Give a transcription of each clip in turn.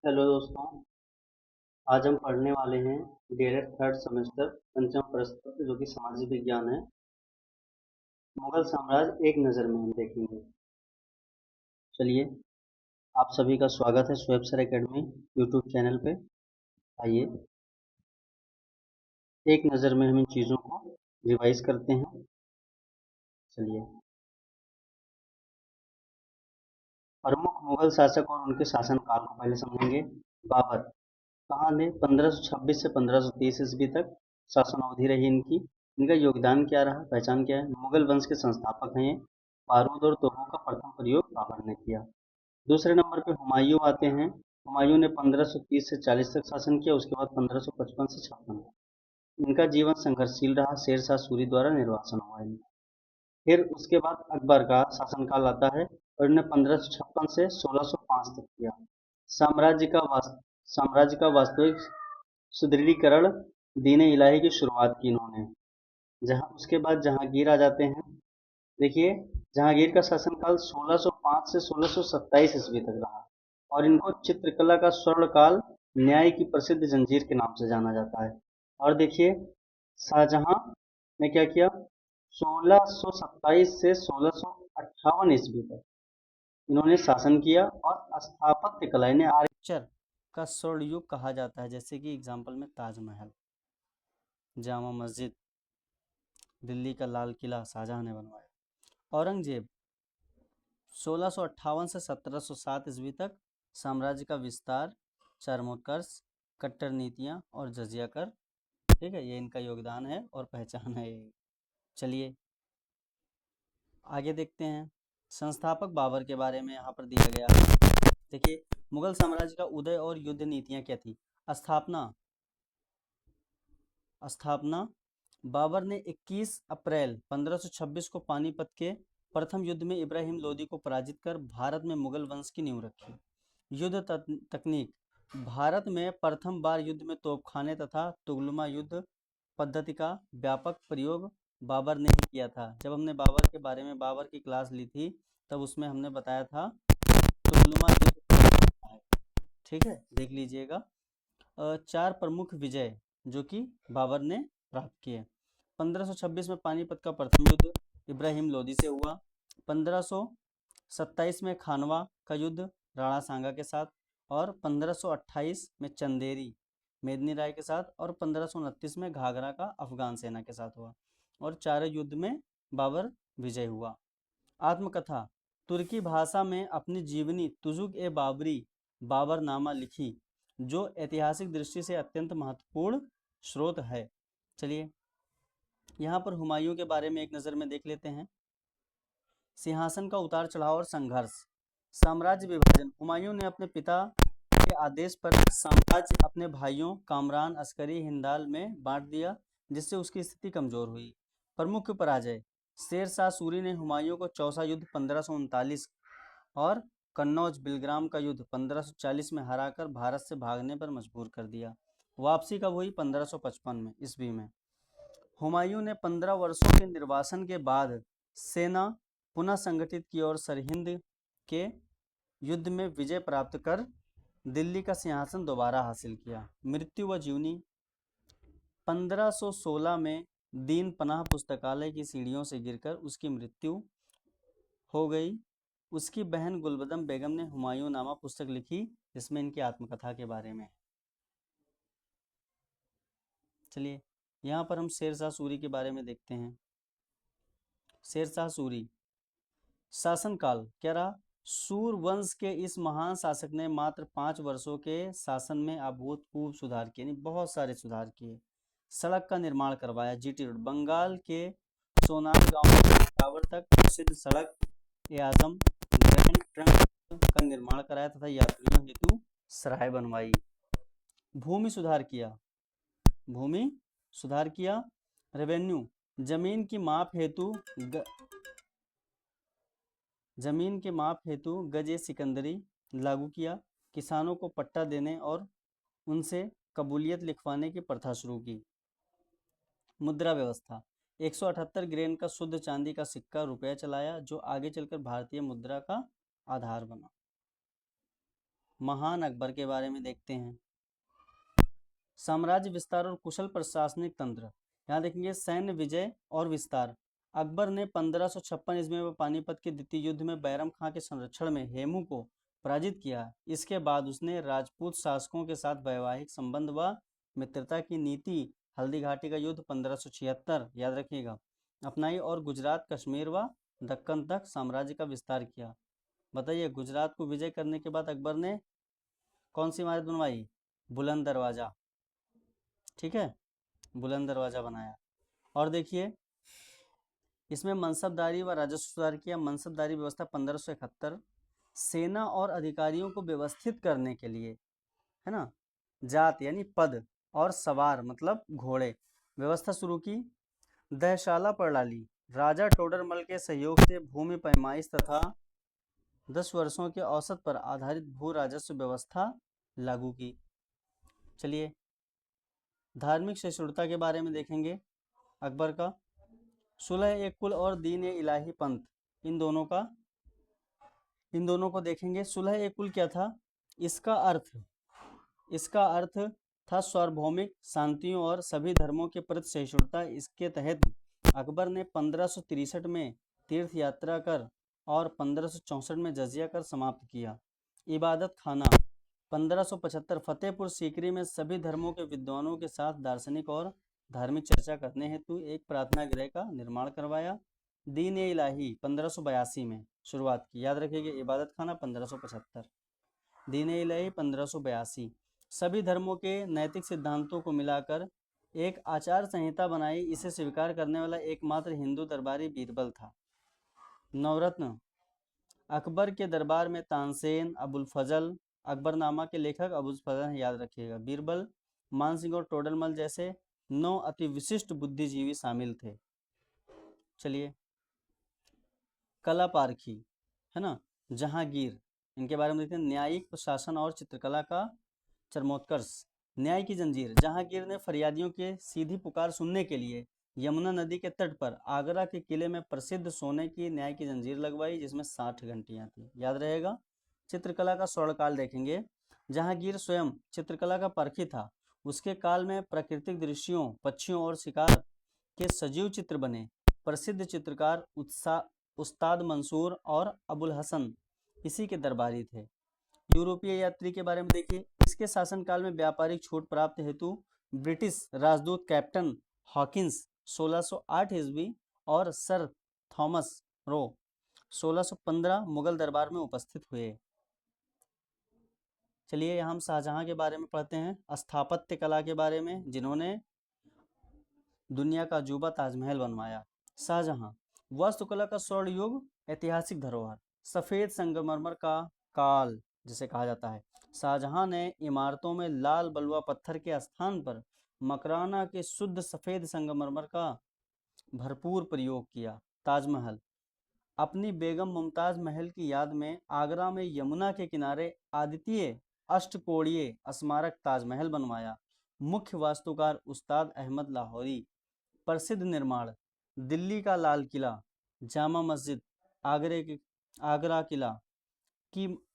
Hello दोस्तों। आज हम पढ़ने वाले हैं डीएलएड थर्ड सेमेस्टर पंचम प्रश्न जो कि सामाजिक विज्ञान है। मुगल साम्राज्य एक नज़र में हम देखेंगे। चलिए, आप सभी का स्वागत है swab sir academy YouTube channel पे। आइए एक नज़र में हम इन चीज़ों को रिवाइज करते हैं। चलिए, प्रमुख मुगल शासक और उनके शासनकाल को पहले समझेंगे। बाबर कहाँ थे? 1526 से 1530 ईस्वी तक शासन अवधि रही इनकी। इनका योगदान क्या रहा, पहचान क्या है? मुगल वंश के संस्थापक हैं ये। बारूद और तोपों का प्रथम प्रयोग बाबर ने किया। दूसरे नंबर पे हुमायूं आते हैं। हुमायूं ने 1530 से 40 तक शासन किया, उसके बाद 1555 से 56। इनका जीवन संघर्षशील रहा, शेरशाह सूरी द्वारा निर्वासन हुआ इनका। फिर उसके बाद अकबर का शासनकाल आता है और इन्होंने 1556 से 1605 तक किया। साम्राज्य का वास्तविक सुदृढ़ीकरण दीन इलाही की शुरुआत की इन्होंने। जहां उसके बाद जहांगीर आ जाते हैं। देखिए, जहांगीर का शासनकाल 1605 से 1627 ईस्वी तक रहा और इनको चित्रकला का स्वर्ण काल, न्याय की प्रसिद्ध जंजीर के नाम से जाना जाता है। और देखिए, शाहजहां ने क्या किया? 1627 से 1658 ईस्वी तक इन्होंने शासन किया और स्थापत्य कला इन्हें आर्किटेक्चर का स्वर्ण युग कहा जाता है। जैसे कि एग्जाम्पल में ताजमहल, जामा मस्जिद, दिल्ली का लाल किला शाहजहां ने बनवाया। औरंगजेब 1658 से 1707 ईस्वी तक साम्राज्य का विस्तार, चरमोत्कर्ष, कट्टर नीतियां और जजिया कर। ठीक है, ये इनका योगदान है और पहचान है ये। चलिए आगे देखते हैं। संस्थापक बाबर के बारे में यहाँ पर दिया गया है। देखिए, मुगल साम्राज्य का उदय और युद्ध नीतियां क्या थी? स्थापना स्थापना बाबर ने 21 अप्रैल 1526 को पानीपत के प्रथम युद्ध में इब्राहिम लोदी को पराजित कर भारत में मुगल वंश की नींव रखी। युद्ध तकनीक भारत में प्रथम बार युद्ध में तोपखाने तथा तुगलमा युद्ध पद्धति का व्यापक प्रयोग बाबर ने ही किया था। जब हमने बाबर के बारे में बाबर की क्लास ली थी तब उसमें हमने बताया था तुगलमा युद्ध। ठीक है, देख लीजिएगा। चार प्रमुख विजय जो कि बाबर ने प्राप्त किए। 1526 में पानीपत का प्रथम युद्ध इब्राहिम लोदी से हुआ। 1527 में खानवा का युद्ध राणा सांगा के साथ और 1528 में चंदेरी मेदिनी राय के साथ और 1529 में घाघरा का अफगान सेना के साथ हुआ और चारों युद्ध में बाबर विजय हुआ। आत्मकथा तुर्की भाषा में अपनी जीवनी तुजुक ए बाबरी बाबरनामा लिखी जो ऐतिहासिक दृष्टि से अत्यंत महत्वपूर्ण स्रोत है। चलिए यहाँ पर हुमायूं के बारे में एक नज़र में देख लेते हैं। सिंहासन का उतार चढ़ाव और संघर्ष। साम्राज्य विभाजन हुमायूं ने अपने पिता के आदेश पर साम्राज्य अपने भाइयों कामरान, अस्करी, हिंदाल में बांट दिया जिससे उसकी स्थिति कमजोर हुई। प्रमुख पराजय शेर शाह सूरी ने हुमायूं को चौसा युद्ध 1539 और कन्नौज बिलग्राम का युद्ध 1540 में हराकर भारत से भागने पर मजबूर कर दिया। वापसी कब हुई? 1555 में ईस्वी में। हुमायूं ने 15 वर्षों के निर्वासन के बाद सेना पुनः संगठित की और सरहिंद के युद्ध में विजय प्राप्त कर दिल्ली का सिंहासन दोबारा हासिल किया। मृत्यु व जीवनी 1516 में दीन पनाह पुस्तकालय की सीढ़ियों से गिरकर उसकी मृत्यु हो गई। उसकी बहन गुलबदम बेगम ने हुमायूं नामा पुस्तक लिखी जिसमें इनकी आत्मकथा के बारे में। चलिए यहाँ पर हम शेरशाह सूरी के बारे में देखते हैं। शेरशाह सूरी शासनकाल क्या रहा? सूर वंश के इस महान शासक ने मात्र 5 वर्षों के शासन में अभूतपूर्व सुधार किए, बहुत सारे सुधार किए। सड़क का निर्माण करवाया, जीटी रोड बंगाल के सोनार गांव से पेशावर तक प्रसिद्ध सड़क ए आजम ग्रैंड ट्रंक का निर्माण कराया तथा यात्रियों हेतु सराय बनवाई। भूमि सुधार किया, भूमि सुधार किया। रेवेन्यू जमीन की माप हेतु जमीन के माप हेतु गजे सिकंदरी लागू किया। किसानों को पट्टा देने और उनसे कबूलियत लिखवाने की प्रथा शुरू की। मुद्रा व्यवस्था 178 ग्रेन का शुद्ध चांदी का सिक्का रुपया चलाया जो आगे चलकर भारतीय मुद्रा का आधार बना। महान अकबर के बारे में देखते हैं। साम्राज्य विस्तार और कुशल प्रशासनिक तंत्र। यहाँ देखेंगे सैन्य विजय और विस्तार। अकबर ने 1556 ईस्वी में पानीपत के द्वितीय युद्ध में बैरम खां के संरक्षण में हेमू को पराजित किया। इसके बाद उसने राजपूत शासकों के साथ वैवाहिक संबंध व मित्रता की नीति, हल्दी घाटी का युद्ध 1576 याद रखिएगा, अपनाई और गुजरात, कश्मीर व दक्कन तक साम्राज्य का विस्तार किया। बताइए, गुजरात को विजय करने के बाद अकबर ने कौन सी इमारत बनवाई? बुलंद दरवाजा। ठीक है, बुलंद दरवाजा बनाया। और देखिए इसमें मनसबदारी व राजस्व सुधार किया। मनसबदारी व्यवस्था 1571। सेना और अधिकारियों को व्यवस्थित करने के लिए, है ना, जात यानी पद और सवार मतलब घोड़े व्यवस्था शुरू की। दहशाला प्रणाली, राजा टोडरमल के सहयोग से भूमि पैमाइश तथा 10 वर्षों के औसत पर आधारित भू राजस्व व्यवस्था लागू की। चलिए धार्मिक सहिष्णुता के बारे में देखेंगे अकबर का। सुलह ए कुल और दीन ए इलाही पंथ, इन दोनों को देखेंगे। सुलह ए कुल क्या था? इसका अर्थ था सार्वभौमिक शांतियों और सभी धर्मों के प्रति सहिष्णुता। इसके तहत अकबर ने 1563 में तीर्थ यात्रा कर और 1564 में जजिया कर समाप्त किया। इबादत खाना 1575 फतेहपुर सीकरी में सभी धर्मों के विद्वानों के साथ दार्शनिक और धार्मिक चर्चा करने हेतु एक प्रार्थना गृह का निर्माण करवाया। दीन ए इलाही 1582 में शुरुआत की, याद रखिएगा, इबादत खाना 1575, दीन ए इलाही 1582। सभी धर्मों के नैतिक सिद्धांतों को मिलाकर एक आचार संहिता बनाई। इसे स्वीकार करने वाला एकमात्र हिंदू दरबारी बीरबल था। नवरत्न, अकबर के दरबार में तानसेन, अबुल फजल, अकबरनामा के लेखक अबुल फजल, याद रखिएगा, बीरबल, मानसिंह और टोडरमल जैसे 9 अति विशिष्ट बुद्धिजीवी शामिल थे। चलिए कला पारखी, है ना, जहांगीर, इनके बारे में देखते हैं। न्यायिक प्रशासन और चित्रकला का चरमोत्कर्ष। न्याय की जंजीर, जहांगीर ने फरियादियों के सीधी पुकार सुनने के लिए यमुना नदी के तट पर आगरा के किले में प्रसिद्ध सोने की न्याय की जंजीर लगवाई, जिसमें 60 घंटियां थी, याद रहेगा। चित्रकला का स्वर्णकाल देखेंगे। जहांगीर स्वयं चित्रकला का परखी था। उसके काल में प्राकृतिक दृश्यों, पक्षियों और शिकार के सजीव चित्र बने। प्रसिद्ध चित्रकार उस्ताद मंसूर और अबुल हसन इसी के दरबारी थे। यूरोपीय यात्री के बारे में देखिए। इसके शासनकाल में व्यापारिक छूट प्राप्त हेतु ब्रिटिश राजदूत कैप्टन हॉकिंस 1608 ईस्वी और सर थॉमस रो 1615 मुगल दरबार में उपस्थित हुए। चलिए हम शाहजहां के बारे में पढ़ते हैं, स्थापत्य कला के बारे में, जिन्होंने दुनिया का अजूबा ताजमहल बनवाया। शाहजहां, वास्तुकला का स्वर्ण युग, ऐतिहासिक धरोहर, सफेद संगमरमर का काल जिसे कहा जाता है। शाहजहां ने इमारतों में लाल बलुआ पत्थर के स्थान पर मकराना के शुद्ध सफेद संगमरमर का भरपूर प्रयोग किया। ताजमहल, अपनी बेगम मुमताज महल की याद में आगरा में यमुना के किनारे अद्वितीय अष्टकोणीय स्मारक ताजमहल बनवाया। मुख्य वास्तुकार उस्ताद अहमद लाहौरी। प्रसिद्ध निर्माण, दिल्ली का लाल किला, जामा मस्जिद,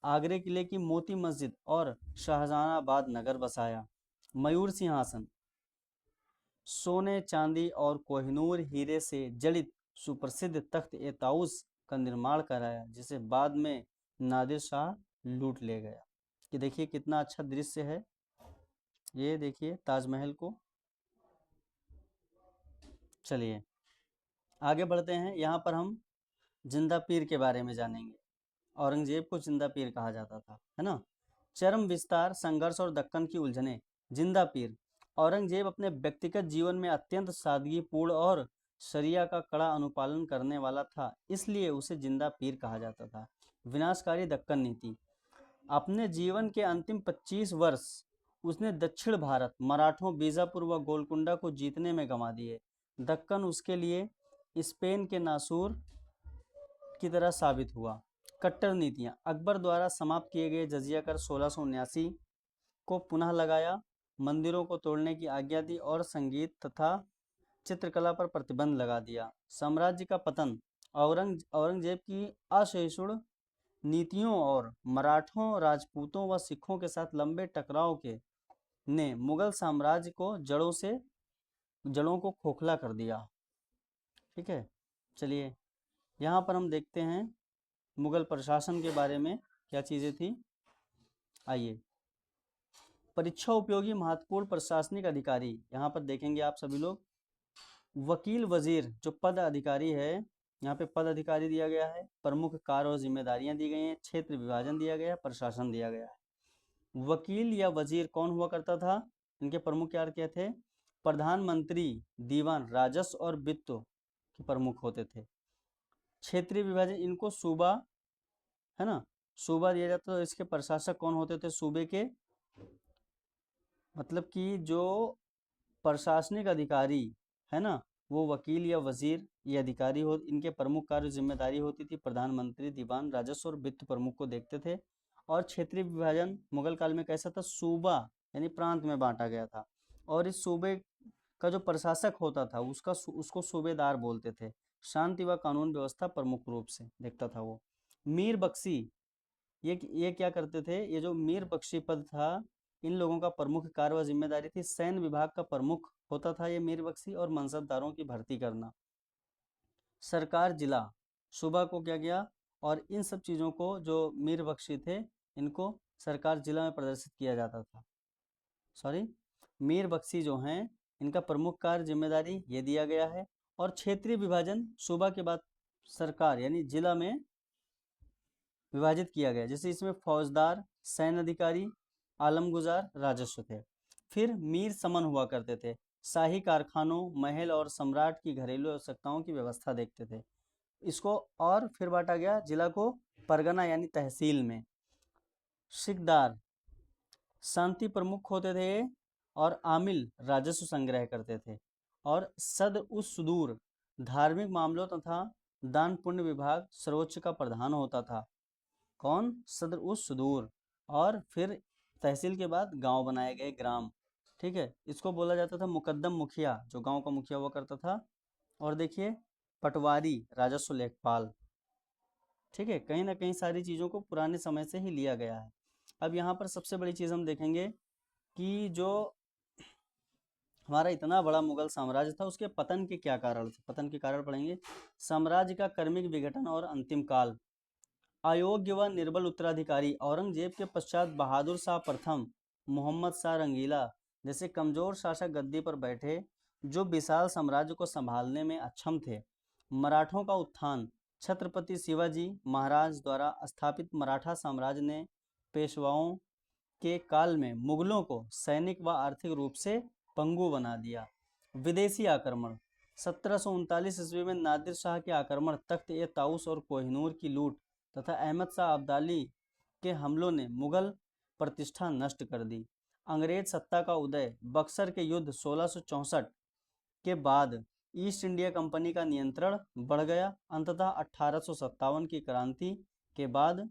आगरे किले की मोती मस्जिद और शाहजहानाबाद नगर बसाया। मयूर सिंहासन, सोने, चांदी और कोहिनूर हीरे से जड़ित सुप्रसिद्ध तख्त ए ताउस का निर्माण कराया, जिसे बाद में नादिर शाह लूट ले गया। कि देखिए कितना अच्छा दृश्य है, ये देखिए ताजमहल को। चलिए आगे बढ़ते हैं। यहाँ पर हम जिंदा पीर के बारे में जानेंगे। औरंगजेब को जिंदा पीर कहा जाता था, है ना। चरम विस्तार, संघर्ष और दक्कन की उलझने। जिंदा पीर, औरंगजेब अपने व्यक्तिगत जीवन में अत्यंत सादगीपूर्ण और शरिया का कड़ा अनुपालन करने वाला था, इसलिए उसे जिंदा पीर कहा जाता था। विनाशकारी दक्कन नीति, अपने जीवन के अंतिम 25 वर्ष उसने दक्षिण भारत, मराठों, बीजापुर व गोलकुंडा को जीतने में गंवा दिए। दक्कन उसके लिए स्पेन के नासूर की तरह साबित हुआ। कट्टर नीतियां, अकबर द्वारा समाप्त किए गए जजिया कर 1679 को पुनः लगाया, मंदिरों को तोड़ने की आज्ञा दी और संगीत तथा चित्रकला पर प्रतिबंध लगा दिया। साम्राज्य का पतन, औरंगजेब की असहिष्णु नीतियों और मराठों, राजपूतों व सिखों के साथ लंबे टकराव के ने मुगल साम्राज्य को जड़ों को खोखला कर दिया। ठीक है, चलिए यहाँ पर हम देखते हैं मुगल प्रशासन के बारे में क्या चीजें थी। आइए, परीक्षा उपयोगी महत्वपूर्ण प्रशासनिक अधिकारी, यहाँ पर देखेंगे आप सभी लोग। वकील वजीर जो पद अधिकारी है, यहाँ पे पद अधिकारी दिया गया है, प्रमुख कार्य और जिम्मेदारियां दी गई हैं, क्षेत्र विभाजन दिया गया है, प्रशासन दिया गया है। वकील या वजीर कौन हुआ करता था, इनके प्रमुख क्या थे? प्रधानमंत्री, दीवान, राजस्व और वित्त के प्रमुख होते थे। क्षेत्रीय विभाजन, इनको सूबा, है ना, सूबा दिया जाता था। इसके प्रशासक कौन होते थे? सूबे के, मतलब कि जो प्रशासनिक अधिकारी है ना, वो वकील या वजीर ये अधिकारी हो, इनके प्रमुख कार्य जिम्मेदारी होती थी प्रधानमंत्री, दीवान, राजस्व और वित्त प्रमुख को देखते थे। और क्षेत्रीय विभाजन मुगल काल में कैसा था? सूबा यानी प्रांत में बांटा गया था, और इस सूबे का जो प्रशासक होता था उसको सूबेदार बोलते थे। शांति व कानून व्यवस्था प्रमुख रूप से देखता था वो। मीर बख्शी, ये क्या करते थे? ये जो मीर बख्शी पद था, इन लोगों का प्रमुख कार्य व जिम्मेदारी थी सैन्य विभाग का प्रमुख होता था ये मीर बख्शी, और मनसबदारों की भर्ती करना। सरकार जिला, सूबा को क्या किया? और इन सब चीज़ों को जो मीर बख्शी थे, इनको सरकार जिला में प्रदर्शित किया जाता था। सॉरी, मीर बख्शी जो हैं, इनका प्रमुख कार्य जिम्मेदारी ये दिया गया है। और क्षेत्रीय विभाजन सूबा के बाद सरकार यानी जिला में विभाजित किया गया। जैसे इसमें फौजदार, सैन्य अधिकारी, आलमगुजार, राजस्व थे। फिर मीर समन हुआ करते थे, शाही कारखानों, महल और सम्राट की घरेलू आवश्यकताओं की व्यवस्था देखते थे। इसको और फिर बांटा गया जिला को परगना यानी तहसील में। सिकदार शांति प्रमुख होते थे, और आमिल राजस्व संग्रह करते थे। और सद उस सुदूर धार्मिक मामलों तथा दान पुण्य विभाग सर्वोच्च का प्रधान होता था। कौन? सदर उस सुदूर। और फिर तहसील के बाद गांव बनाए गए, ग्राम। ठीक है, इसको बोला जाता था मुकद्दम मुखिया, जो गांव का मुखिया हुआ करता था। और देखिए, पटवारी राजस्व लेखपाल। ठीक है, कहीं ना कहीं सारी चीज़ों को पुराने समय से ही लिया गया है। अब यहाँ पर सबसे बड़ी चीज़ हम देखेंगे कि जो हमारा इतना बड़ा मुगल साम्राज्य था, उसके पतन के क्या कारण थे। पतन के कारण पढ़ेंगे। साम्राज्य का क्रमिक विघटन और अंतिम काल। अयोग्य व निर्बल उत्तराधिकारी, औरंगजेब के पश्चात बहादुर शाह प्रथम, मोहम्मद शाह रंगीला जैसे कमजोर शासक गद्दी पर बैठे, जो विशाल साम्राज्य को संभालने में अक्षम थे। मराठों का उत्थान, छत्रपति शिवाजी महाराज द्वारा स्थापित मराठा साम्राज्य ने पेशवाओं के काल में मुगलों को सैनिक व आर्थिक रूप से पंगु बना दिया। विदेशी आक्रमण, 1739 ईस्वी में नादिर शाह के आक्रमण, तख्त-ए-ताउस और कोहिनूर की लूट तथा अहमद शाह अब्दाली के हमलों ने मुगल प्रतिष्ठा नष्ट कर दी। अंग्रेज सत्ता का उदय, बक्सर के युद्ध 1664 के बाद ईस्ट इंडिया कंपनी का नियंत्रण बढ़ गया। अंततः 1857 की क्रांति के बाद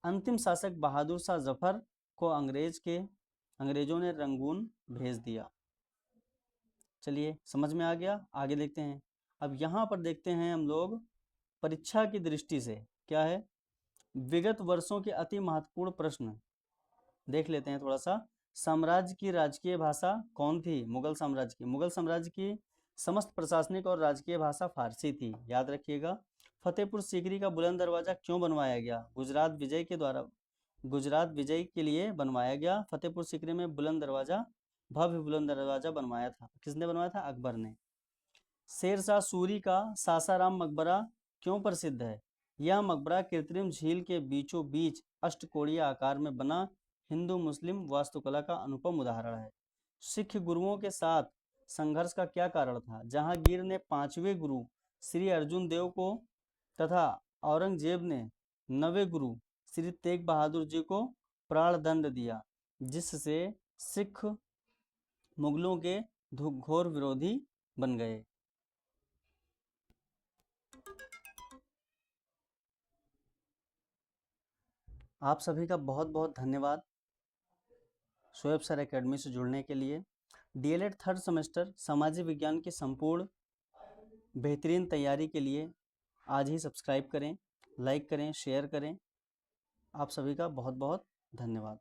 अंतिम शासक बहादुर शाह जफर को अंग्रेजों ने रंगून भेज दिया। चलिए, समझ में आ गया। आगे देखते हैं। अब यहाँ पर देखते हैं हम लोग परीक्षा की दृष्टि से क्या है, विगत वर्षों के अति महत्वपूर्ण प्रश्न देख लेते हैं थोड़ा सा। साम्राज्य की राजकीय भाषा कौन थी? मुगल साम्राज्य की। मुगल साम्राज्य की समस्त प्रशासनिक और राजकीय भाषा फारसी थी, याद रखिएगा। फतेहपुर सीकरी का बुलंद दरवाजा क्यों बनवाया गया? गुजरात विजय के लिए बनवाया गया। फतेहपुर सीकरी में भव्य बुलंद दरवाजा बनवाया था। किसने बनवाया था? अकबर ने। शेरशाह सूरी का सासाराम मकबरा क्यों प्रसिद्ध है? यह मकबरा कृत्रिम झील के बीचों बीच अष्टकोणीय आकार में बना हिंदू मुस्लिम वास्तुकला का अनुपम उदाहरण है। सिख गुरुओं के साथ संघर्ष का क्या कारण था? जहांगीर ने 5वें गुरु श्री अर्जुन देव को तथा औरंगजेब ने 9वें गुरु श्री तेग बहादुर जी को प्राण दंड दिया, जिससे सिख मुगलों के घोर विरोधी बन गए। आप सभी का बहुत बहुत धन्यवाद शोएब सर एकेडमी से जुड़ने के लिए। डीएलएड थर्ड सेमेस्टर सामाजिक विज्ञान की संपूर्ण बेहतरीन तैयारी के लिए आज ही सब्सक्राइब करें, लाइक करें, शेयर करें आप सभी का बहुत बहुत धन्यवाद।